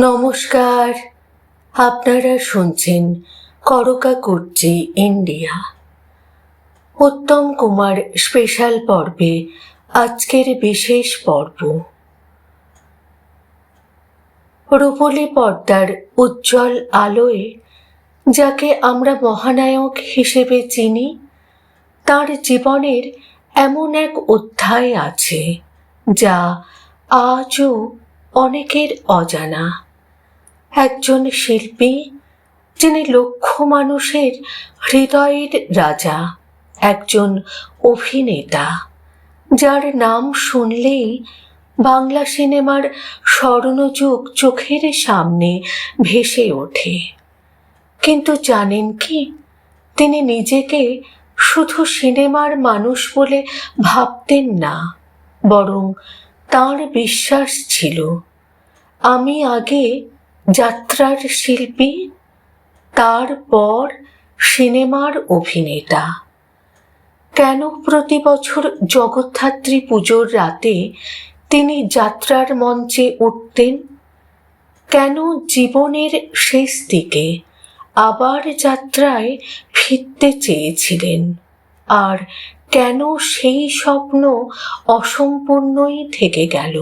নমস্কার, আপনারা শুনছেন করকা কুর্চি ইন্ডিয়া। উত্তম কুমার স্পেশাল পর্বে আজকের বিশেষ পর্ব। রূপলী পর্দার উজ্জ্বল আলোয় যাকে আমরা মহানায়ক হিসেবে চিনি, তার জীবনের এমন এক অধ্যায় আছে যা আজও অনেকের অজানা। একজন শিল্পী যিনি লক্ষ মানুষের হৃদয়ের রাজা, একজন অভিনেতা যার নাম শুনলেই বাংলা সিনেমার স্বর্ণযুগ চোখের সামনে ভেসে ওঠে। কিন্তু জানেন কি, তিনি নিজেকে শুধু সিনেমার মানুষ বলে ভাবতেন না, বরং তাঁর বিশ্বাস ছিল, আমি আগে যাত্রার শিল্পী, তারপর সিনেমার অভিনেতা। কেন প্রতি বছর জগদ্ধাত্রী পুজোর রাতে তিনি যাত্রার মঞ্চে উঠতেন? কেন জীবনের শেষ দিকে আবার যাত্রায় ফিরতে চেয়েছিলেন? আর কেন সেই স্বপ্ন অসম্পূর্ণই থেকে গেল?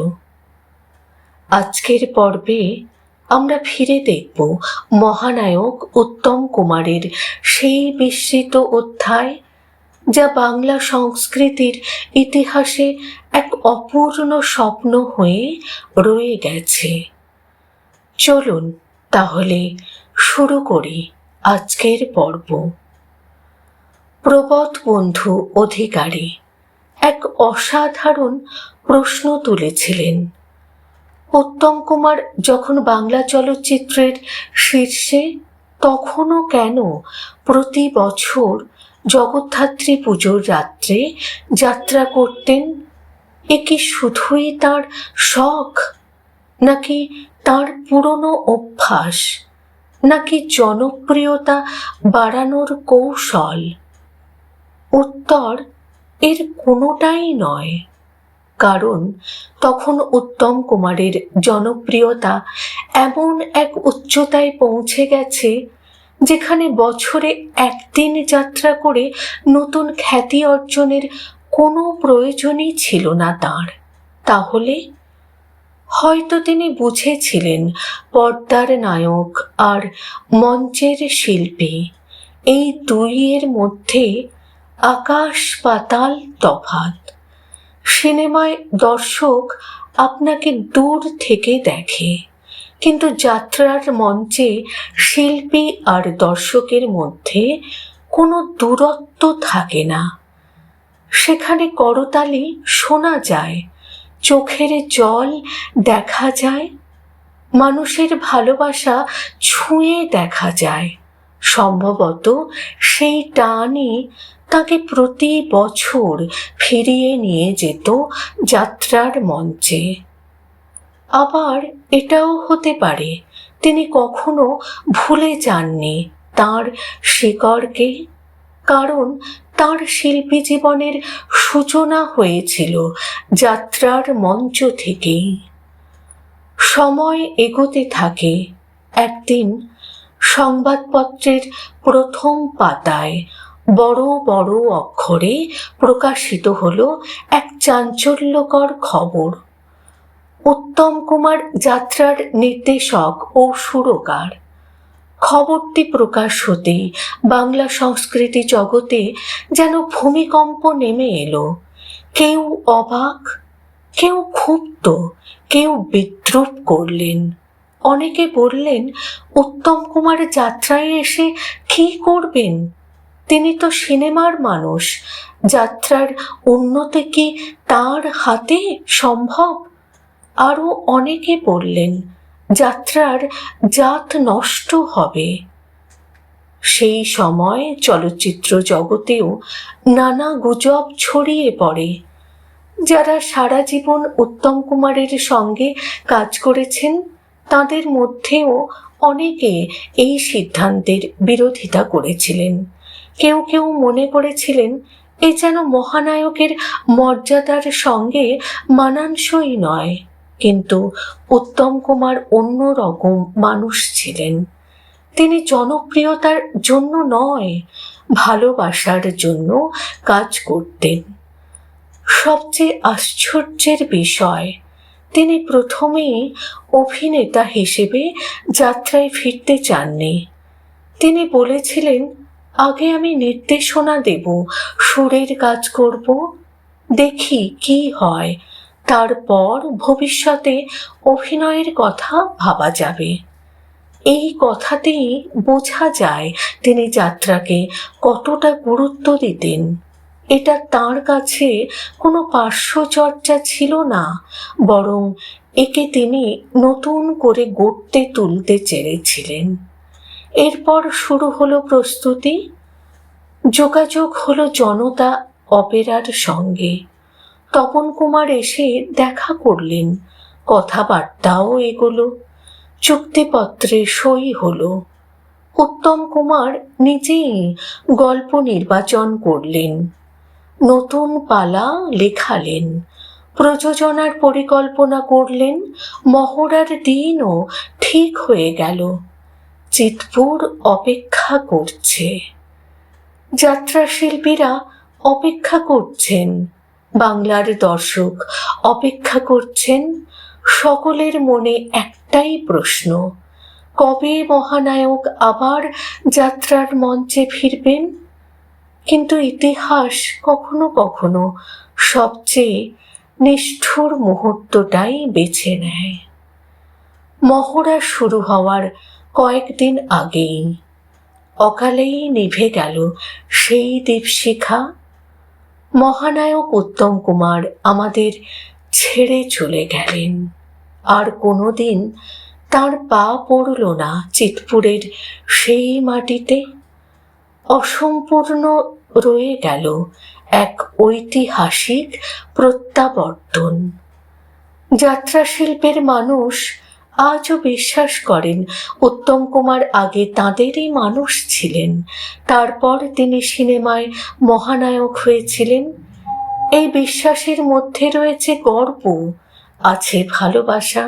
আজকের পর্বে আমরা ফিরে দেখব মহানায়ক উত্তম কুমারের সেই বিস্মৃত অধ্যায়, যা বাংলা সংস্কৃতির ইতিহাসে এক অপূর্ণ স্বপ্ন হয়ে রয়ে গেছে। চলুন তাহলে শুরু করি আজকের পর্ব। প্রবোধ বন্ধু অধিকারী এক অসাধারণ প্রশ্ন তুলেছিলেন। উত্তম কুমার যখন বাংলা চলচ্চিত্রের শীর্ষে, তখনও কেন প্রতি বছর জগদ্ধাত্রী পুজোর রাত্রে যাত্রা করতেন? এ কি শুধুই তার শখ, নাকি তার পুরনো অভ্যাস, নাকি জনপ্রিয়তা বাড়ানোর কৌশল? উত্তর এর কোনোটাই নয়। কারণ তখন উত্তম কুমারের জনপ্রিয়তা এমন এক উচ্চতায় পৌঁছে গেছে, যেখানে বছরে একদিন যাত্রা করে নতুন খ্যাতি অর্জনের কোনো প্রয়োজনই ছিল না তাঁর। তাহলে হয়তো তিনি বুঝেছিলেন, পর্দার নায়ক আর মঞ্চের শিল্পী, এই দুইয়ের মধ্যে আকাশ পাতাল তফাৎ। সিনেমায় দর্শক আপনাকে দূর থেকে দেখে, কিন্তু যাত্রার মঞ্চে শিল্পী আর দর্শকের মধ্যে কোনো দূরত্ব থাকে না। সেখানে করতালি শোনা যায়, চোখের জল দেখা যায়, মানুষের ভালোবাসা ছুঁয়ে দেখা যায়। সম্ভবত সেই টানই তাকে প্রতি বছর ফিরিয়ে নিয়ে যেত যাত্রার মঞ্চে। আবার এটাও হতে পারে তিনি কখনো ভুলে যাননি তাঁর শিকড়কে, কারণ তাঁর শিল্পী জীবনের সূচনা হয়েছিল যাত্রার মঞ্চ থেকেই। সময় এগোতে থাকে। একদিন সংবাদপত্রের প্রথম পাতায় বড় বড় অক্ষরে প্রকাশিত হলো এক চাঞ্চল্যকর খবর। উত্তম কুমার যাত্রার নির্দেশক ও সুরকার। খবরটি প্রকাশ হতেই বাংলা সংস্কৃতি জগতে যেন ভূমিকম্প নেমে এলো। কেউ অবাক, কেউ ক্ষুব্ধ, কেউ বিদ্রূপ করলেন। অনেকে বললেন, উত্তম কুমার যাত্রায় এসে কি করবেন? তিনি তো সিনেমার মানুষ, যাত্রার উন্নতি কি তার হাতে সম্ভব? আরও অনেকে বললেন, যাত্রার জাত নষ্ট হবে। সেই সময় চলচ্চিত্র জগতেও নানা গুজব ছড়িয়ে পড়ে। যারা সারা জীবন উত্তম কুমারের সঙ্গে কাজ করেছেন, তাদের মধ্যেও অনেকে এই সিদ্ধান্তের বিরোধিতা করেছিলেন। কেউ কেউ মনে করেছিলেন, এ যেন মহানায়কের মর্যাদার সঙ্গে মানানসই নয়। কিন্তু উত্তম কুমার অন্য রকম মানুষ ছিলেন। তিনি জনপ্রিয়তার জন্য নয়, ভালোবাসার জন্য কাজ করতেন। সবচেয়ে আশ্চর্যের বিষয়, তিনি প্রথমেই অভিনেতা হিসেবে যাত্রায় ফিরতে চাননি। তিনি বলেছিলেন, আগে আমি নির্দেশনা দেব, সুরের কাজ করব, দেখি কি হয়, তারপর ভবিষ্যতে অভিনয়ের কথা ভাবা যাবে। এই কথাতেই বোঝা যায় তিনি যাত্রাকে কতটা গুরুত্ব দিতেন। এটা তার কাছে কোনো পার্শ্বচর্চা ছিল না, বরং একে তিনি নতুন করে গড়তে তুলতে চেয়েছিলেন। এরপর শুরু হলো প্রস্তুতি, যোগাযোগ হলো জনতা অপেরার সঙ্গে। তপন কুমার এসে দেখা করলেন, কথাবার্তাও এগোলো, চুক্তিপত্রে সই হলো। উত্তম কুমার নিজেই গল্প নির্বাচন করলেন, নতুন পালা লেখালেন, প্রযোজনার পরিকল্পনা করলেন। মহড়ার দিনও ঠিক হয়ে গেল। চিৎপুর অপেক্ষা করছে, যাত্রা শিল্পীরা অপেক্ষা করছেন, বাংলার দর্শক অপেক্ষা করছেন। সকলের মনে একটাই প্রশ্ন, কবে মহানায়ক আবার যাত্রার মঞ্চে ফিরবেন? কিন্তু ইতিহাস কখনো কখনো সবচেয়ে নিষ্ঠুর মুহূর্তটাই বেছে নেয়। মহড়া শুরু হওয়ার কয়েকদিন আগেই অকালেই নিভে গেল সেই দীপশিখা। মহানায়ক উত্তম কুমার আমাদের ছেড়ে চলে গেলেন। আর কোনোদিন তার পা পড়ল না চিৎপুরের সেই মাটিতে। অসম্পূর্ণ রয়ে গেল এক ঐতিহাসিক প্রত্যাবর্তন। যাত্রা শিল্পের মানুষ আজও বিশ্বাস করেন উত্তম কুমার আগে তাঁদেরই মানুষ ছিলেন, তারপর তিনি সিনেমায় মহানায়ক হয়েছিলেন। এই বিশ্বাসের মধ্যে রয়েছে গর্ব, আছে ভালোবাসা,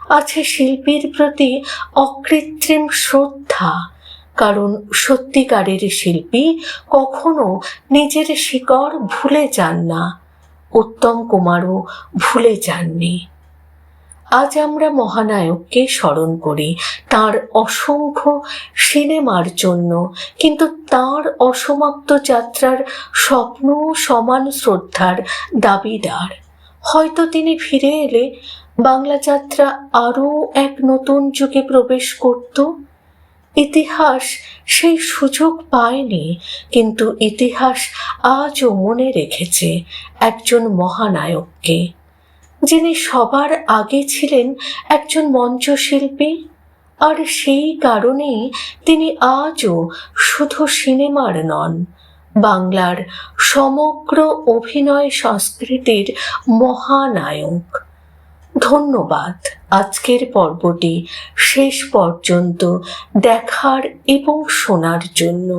আছে শিল্পীর প্রতি অকৃত্রিম শ্রদ্ধা। কারণ সত্যিকারের শিল্পী কখনো নিজের শিকড় ভুলে যান না। উত্তম কুমারও ভুলে যাননি। আজ আমরা মহানায়ককে স্মরণ করি তাঁর অসংখ্য সিনেমার জন্য, কিন্তু তাঁর অসমাপ্ত যাত্রার স্বপ্ন সমান শ্রদ্ধার দাবিদার। হয়তো তিনি ফিরে এলে বাংলা যাত্রা আরও এক নতুন যুগে প্রবেশ করত। ইতিহাস সেই সুযোগ পায়নি, কিন্তু ইতিহাস আজও মনে রেখেছে একজন মহানায়ককে, যিনি সবার আগে ছিলেন একজন মঞ্চশিল্পী। আর সেই কারণেই তিনি আজও শুধু সিনেমার নন, বাংলার সমগ্র অভিনয় সংস্কৃতির মহানায়ক। ধন্যবাদ আজকের পর্বটি শেষ পর্যন্ত দেখার এবং শোনার জন্য।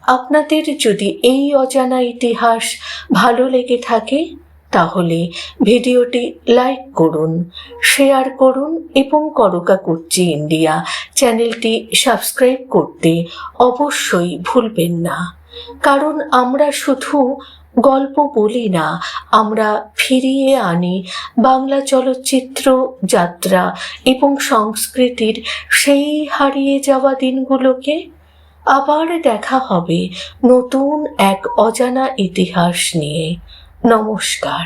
আপনাদের যদি এই অজানা ইতিহাস ভালো লেগে থাকে তাহলে ভিডিওটি লাইক করুন, শেয়ার করুন এবং করকাকুর্চি ইন্ডিয়া চ্যানেলটি সাবস্ক্রাইব করতে অবশ্যই ভুলবেন না। কারণ আমরা শুধু গল্প বলি না, আমরা ফিরিয়ে আনি বাংলা চলচ্চিত্র, যাত্রা এবং সংস্কৃতির সেই হারিয়ে যাওয়া দিনগুলোকে। আবার দেখা হবে নতুন এক অজানা ইতিহাস নিয়ে। নমস্কার।